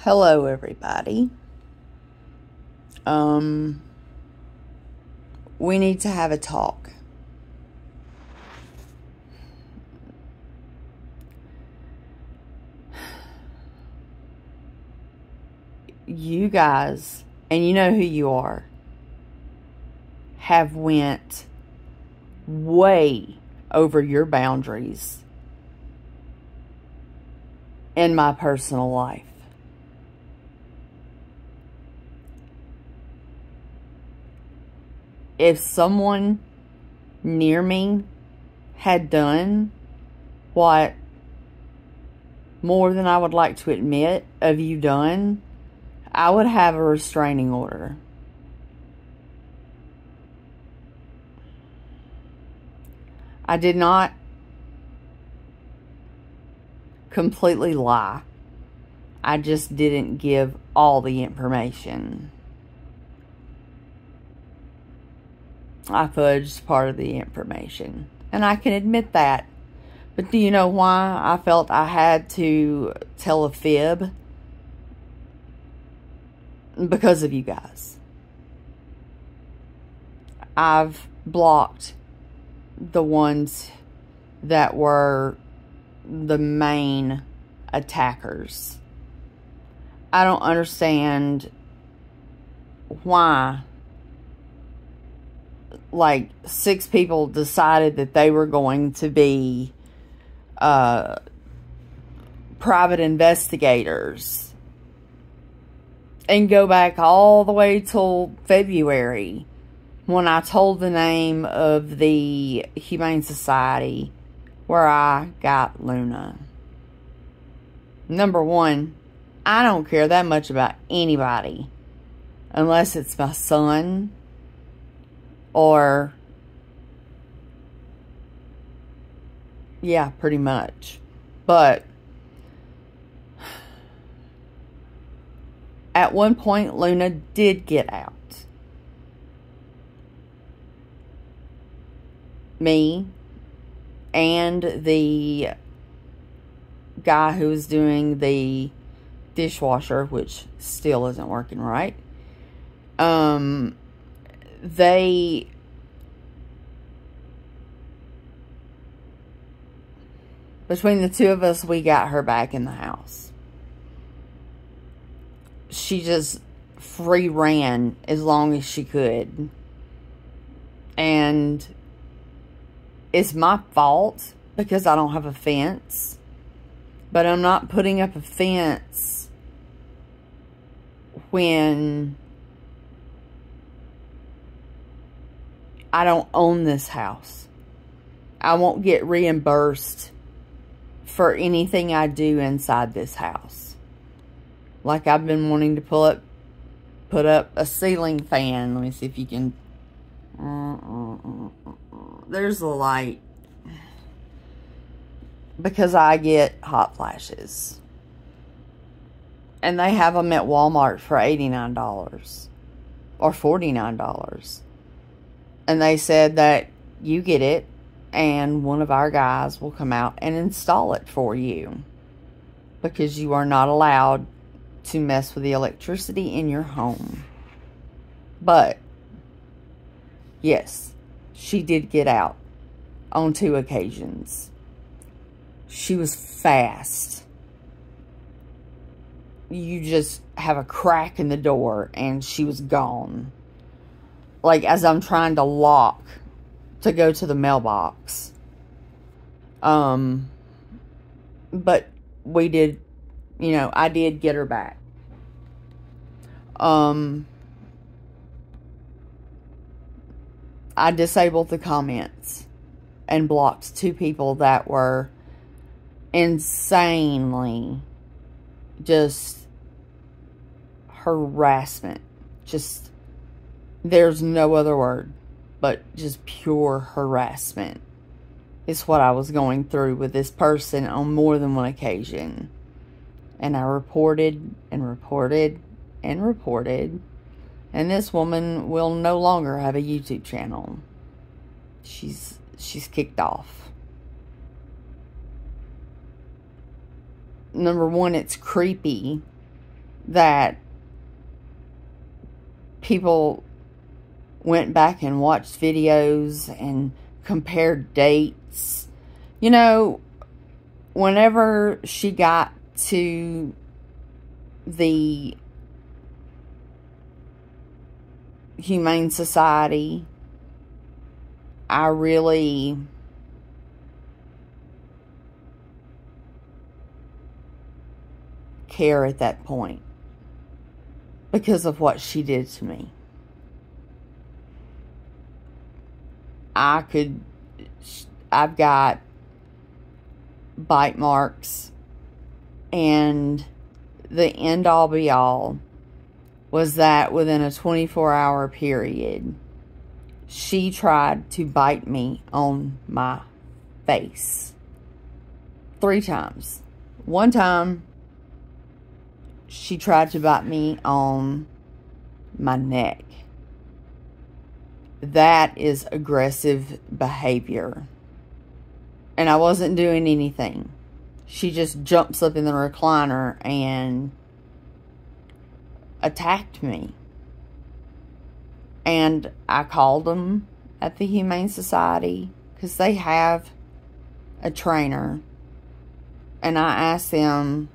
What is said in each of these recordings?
Hello, everybody. We need to have a talk. You guys, and you know who you are, have went way over your boundaries in my personal life. If someone near me had done what more than I would like to admit of you done, I would have a restraining order. I did not completely lie. I just didn't give all the information. I fudged part of the information. And I can admit that. But do you know why I felt I had to tell a fib? Because of you guys. I've blocked the ones that were the main attackers. I don't understand why like 6 people decided that they were going to be private investigators and go back all the way till February when I told the name of the Humane Society where I got Luna. Number one, I don't care that much about anybody unless it's my son or, yeah, pretty much. But at one point, Luna did get out. Me and the guy who was doing the dishwasher, which still isn't working right, between the two of us, we got her back in the house. She just free ran as long as she could. And it's my fault because I don't have a fence. But I'm not putting up a fence when I don't own this house. I won't get reimbursed for anything I do inside this house. Like I've been wanting to put up a ceiling fan. Let me see if you can. There's the light. Because I get hot flashes. And they have them at Walmart for $89 or $49. And they said that you get it and one of our guys will come out and install it for you. Because you are not allowed to mess with the electricity in your home. But, yes, she did get out on 2 occasions. She was fast. You just have a crack in the door and she was gone. Like as I'm trying to lock to go to the mailbox. But we did, you know, I did get her back. I disabled the comments and blocked 2 people that were insanely just harassment. Just, there's no other word but just pure harassment. It's what I was going through with this person on more than one occasion. And I reported and reported and reported. And this woman will no longer have a YouTube channel. She's kicked off. number one, it's creepy that people went back and watched videos and compared dates. You know, whenever she got to the Humane Society, I really care at that point because of what she did to me. I've got bite marks, and the end all be all was that within a 24-hour period, she tried to bite me on my face 3 times. One time, she tried to bite me on my neck. That is aggressive behavior. And I wasn't doing anything. She just jumps up in the recliner and attacked me. And I called them at the Humane Society because they have a trainer. And I asked them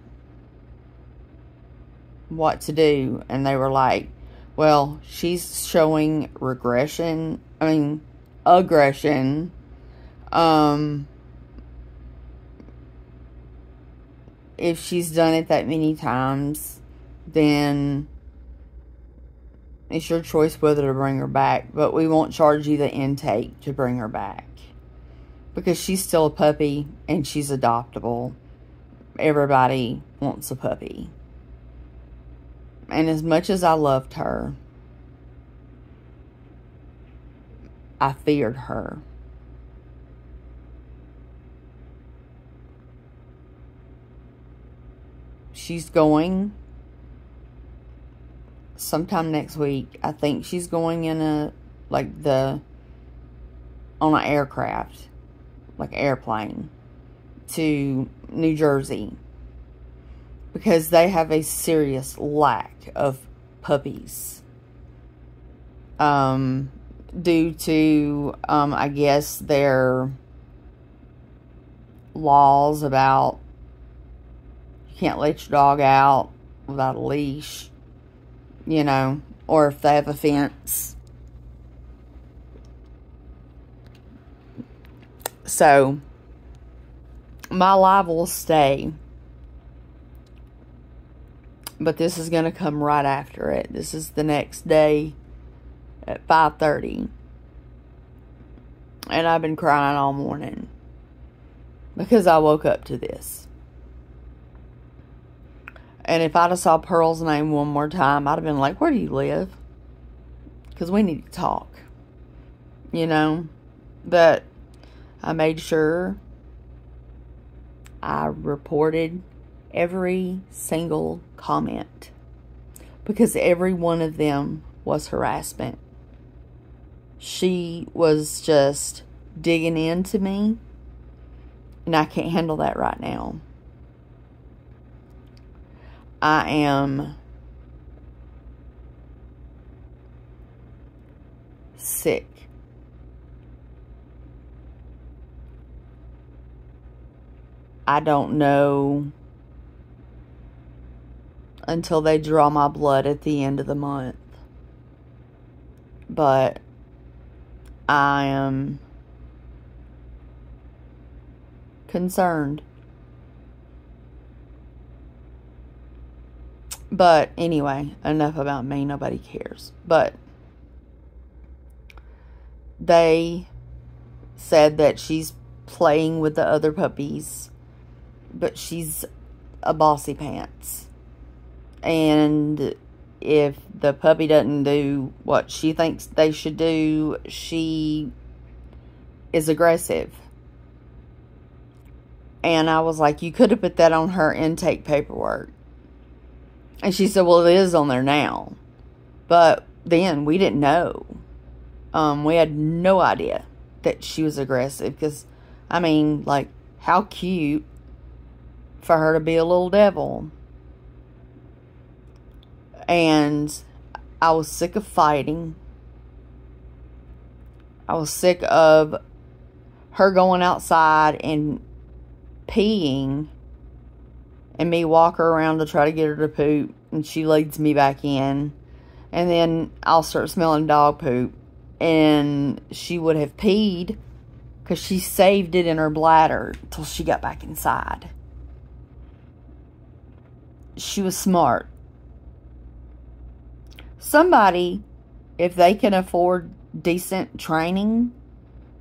what to do. And they were like, well, she's showing aggression. If she's done it that many times, then it's your choice whether to bring her back. But we won't charge you the intake to bring her back. Because she's still a puppy and she's adoptable. Everybody wants a puppy. And as much as I loved her, I feared her. She's going sometime next week. I think she's going in on an aircraft, like airplane, to New Jersey. Because they have a serious lack of puppies. Due to, I guess, their laws about you can't let your dog out without a leash. You know, or if they have a fence. So, my live will stay. But this is going to come right after it. This is the next day at 5:30. And I've been crying all morning. Because I woke up to this. And if I'd have saw Pearl's name one more time, I'd have been like, where do you live? Because we need to talk. You know? But I made sure I reported every single comment. Because every one of them was harassment. She was just digging into me. And I can't handle that right now. I am sick. I don't know until they draw my blood at the end of the month. But I am concerned. But anyway, enough about me. Nobody cares. But they said that she's playing with the other puppies. But she's a bossy pants. And if the puppy doesn't do what she thinks they should do, she is aggressive. And I was like, you could have put that on her intake paperwork. And she said, well, it is on there now. But then we didn't know. We had no idea that she was aggressive. Because, I mean, like, how cute for her to be a little devil. And I was sick of fighting. I was sick of her going outside and peeing and me walk her around to try to get her to poop, and she leads me back in, and then I'll start smelling dog poop, and she would have peed because she saved it in her bladder until she got back inside. She was smart. Somebody, if they can afford decent training,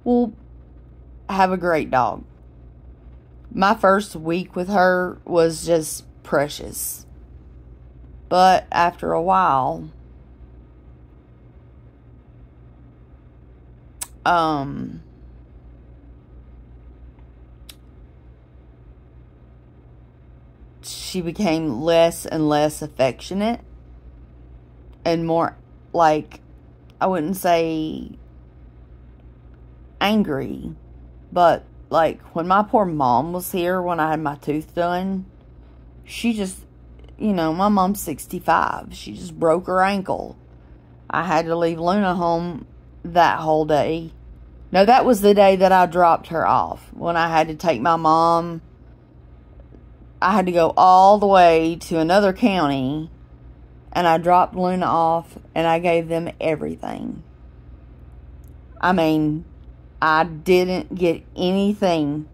will have a great dog. My first week with her was just precious. But after a while, she became less and less affectionate and more, like, I wouldn't say angry, but like when my poor mom was here when I had my tooth done, she just, you know, my mom's 65. She just broke her ankle. I had to leave Luna home that whole day. No, that was the day that I dropped her off. When I had to take my mom, I had to go all the way to another county, and I dropped Luna off, and I gave them everything. I mean, I didn't get anything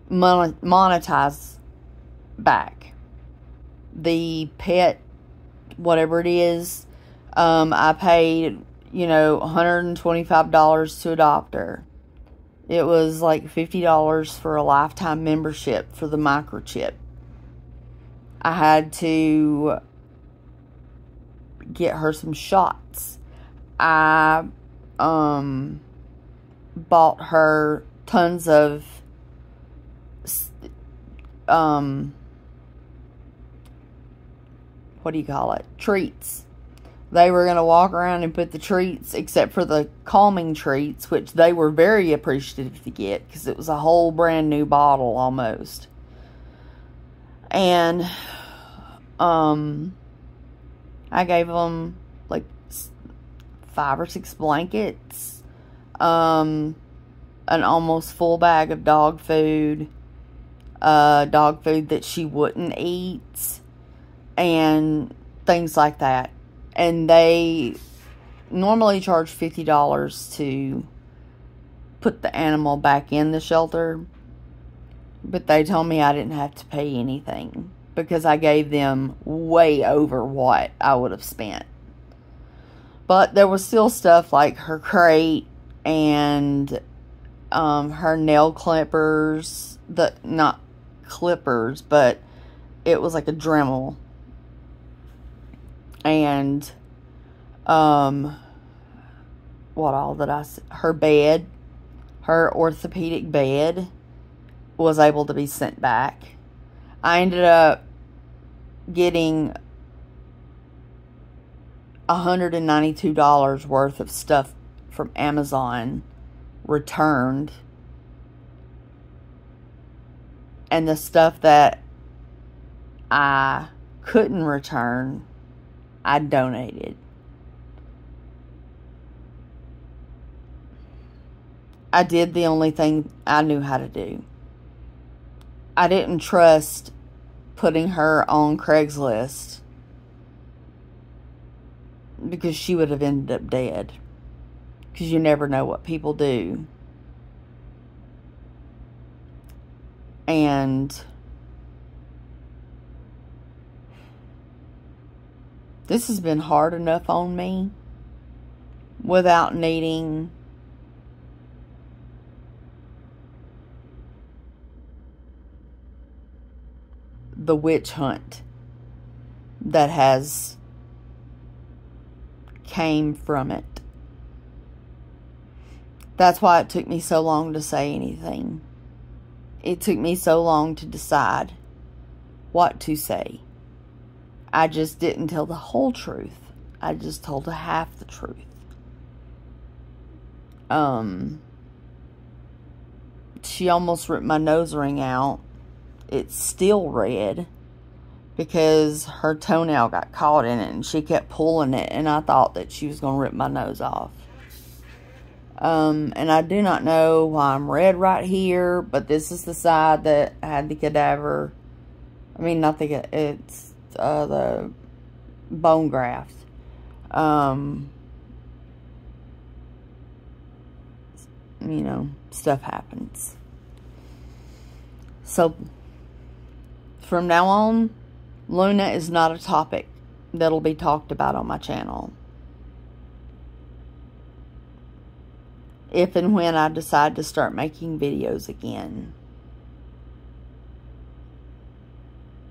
monetized back. The pet, whatever it is, I paid, you know, $125 to adopt her. It was like $50 for a lifetime membership for the microchip. I had to get her some shots. I bought her tons of what do you call it? Treats. They were going to walk around and put the treats, except for the calming treats, which they were very appreciative to get, because it was a whole brand new bottle almost. And I gave them like 5 or 6 blankets, an almost full bag of dog food that she wouldn't eat, and things like that. And they normally charge $50 to put the animal back in the shelter, but they told me I didn't have to pay anything because I gave them way over what I would have spent. But there was still stuff like her crate and her nail clippers, not clippers, but it was like a Dremel. And what all did I say? Her bed, her orthopedic bed was able to be sent back. I ended up getting $192 worth of stuff from Amazon returned. And the stuff that I couldn't return, I donated. I did the only thing I knew how to do. I didn't trust putting her on Craigslist because she would have ended up dead. Because you never know what people do. And this has been hard enough on me without needing the witch hunt that has came from it. That's why it took me so long to say anything. It took me so long to decide what to say. I just didn't tell the whole truth. I just told half the truth. She almost ripped my nose ring out. It's still red. because her toenail got caught in it and she kept pulling it, and I thought that she was going to rip my nose off. And I do not know why I'm red right here, but this is the side that had the cadaver. I mean, not the, it's the bone graft. You know, stuff happens. So, from now on, Luna is not a topic that'll be talked about on my channel. If and when I decide to start making videos again.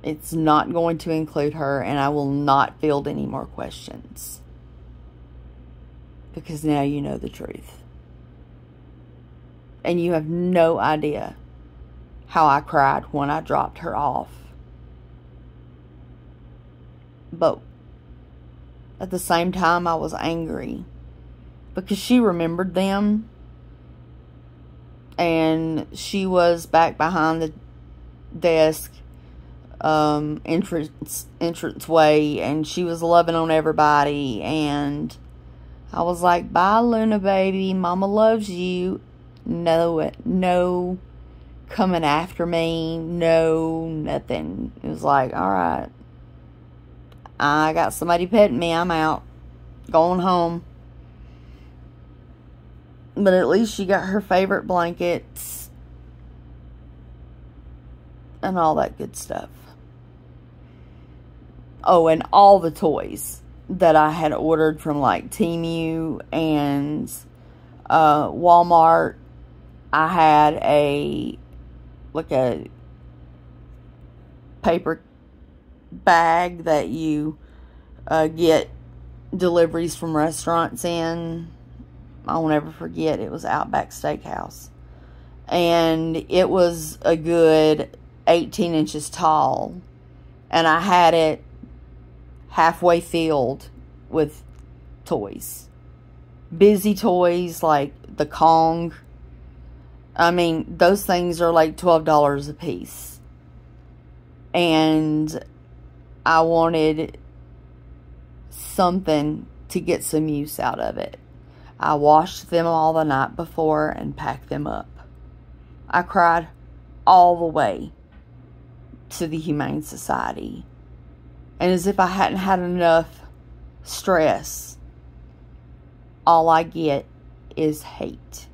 It's not going to include her, and I will not field any more questions. Because now you know the truth. And you have no idea how I cried when I dropped her off. But at the same time, I was angry. Because she remembered them. And she was back behind the desk, entrance way, and she was loving on everybody. And I was like, bye, Luna, baby. Mama loves you. No coming after me. No, nothing. It was like, alright. I got somebody petting me. I'm out. Going home. But at least she got her favorite blankets. And all that good stuff. Oh, and all the toys that I had ordered from like Temu and Walmart. I had a paper bag that you get deliveries from restaurants in. I won't ever forget, it was Outback Steakhouse. And it was a good 18 inches tall. And I had it halfway filled with toys. Busy toys like the Kong. I mean, those things are like $12 a piece. And I wanted something to get some use out of it. I washed them all the night before and packed them up. I cried all the way to the Humane Society. And as if I hadn't had enough stress, all I get is hate.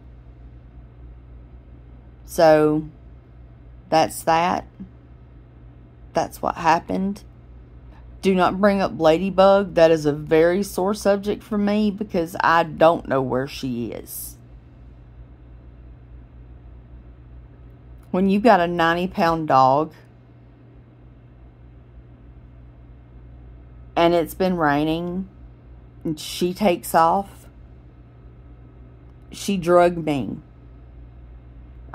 So, that's that. That's what happened. Do not bring up Ladybug. That is a very sore subject for me because I don't know where she is. When you've got a 90-pound dog and it's been raining and she takes off, she drugged me.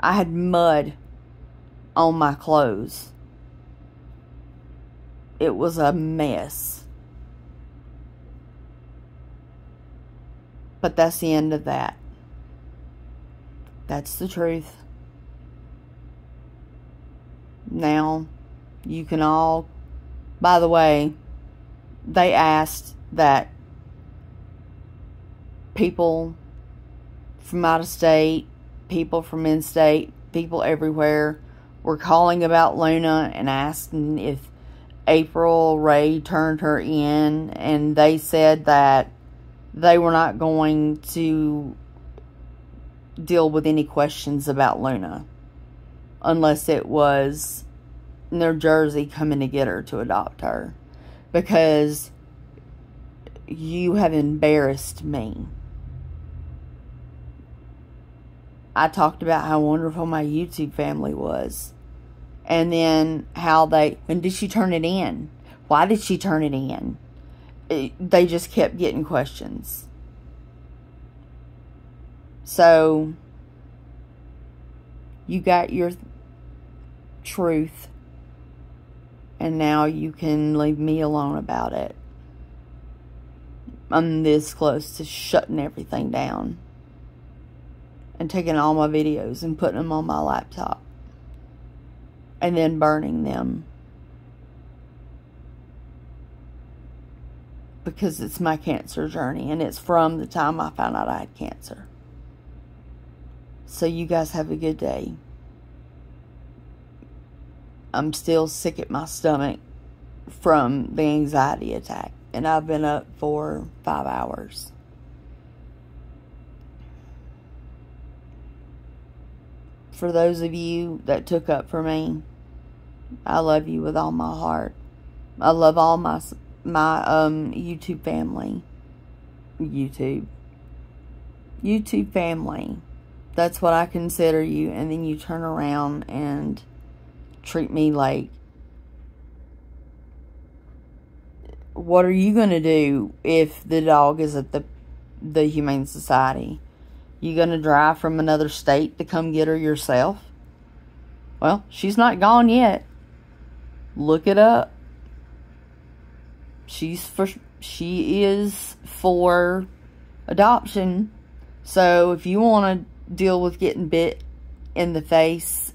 I had mud on my clothes. It was a mess. But that's the end of that. That's the truth. Now, you can all... By the way, they asked that people from out of state, people from in-state, people everywhere were calling about Luna and asking if April Ray turned her in, and they said that they were not going to deal with any questions about Luna unless it was New Jersey coming to get her to adopt her, because you have embarrassed me. I talked about how wonderful my YouTube family was. And then how when did she turn it in? Why did she turn it in? They just kept getting questions. So, you got your truth. And now you can leave me alone about it. I'm this close to shutting everything down. And taking all my videos and putting them on my laptop. And then burning them. because it's my cancer journey, and it's from the time I found out I had cancer. So you guys have a good day. I'm still sick at my stomach from the anxiety attack, and I've been up for 5 hours. For those of you that took up for me, I love you with all my heart. I love all my YouTube family. YouTube family. That's what I consider you. And then you turn around and treat me like, what are you going to do if the dog is at the Humane Society? You going to drive from another state to come get her yourself? Well, she's not gone yet. Look it up. She is for adoption. So if you want to deal with getting bit in the face,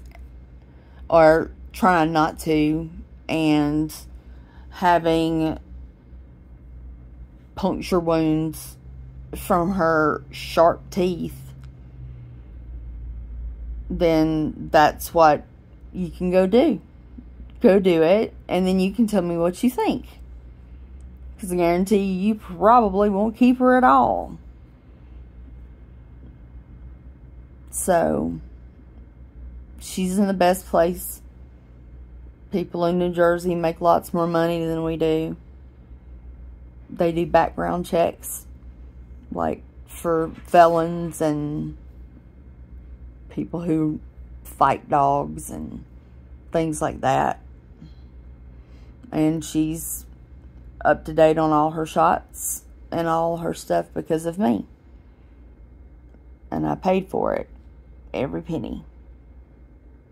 or trying not to, and having puncture wounds from her sharp teeth, then that's what you can go do. Go do it, and then you can tell me what you think. Because I guarantee you probably won't keep her at all. So, she's in the best place. People in New Jersey make lots more money than we do. They do background checks, like for felons and people who fight dogs and things like that. And she's up to date on all her shots and all her stuff because of me. And I paid for it, every penny.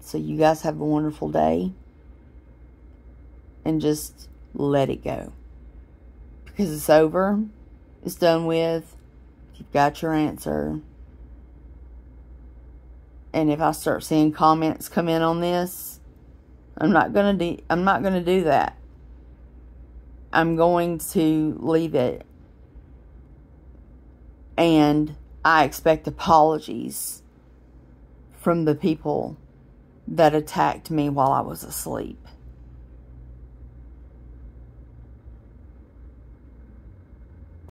So you guys have a wonderful day. And just let it go. Because it's over. It's done with. You've got your answer. And if I start seeing comments come in on this, I'm not gonna do that. I'm going to leave it. And I expect apologies from the people that attacked me while I was asleep.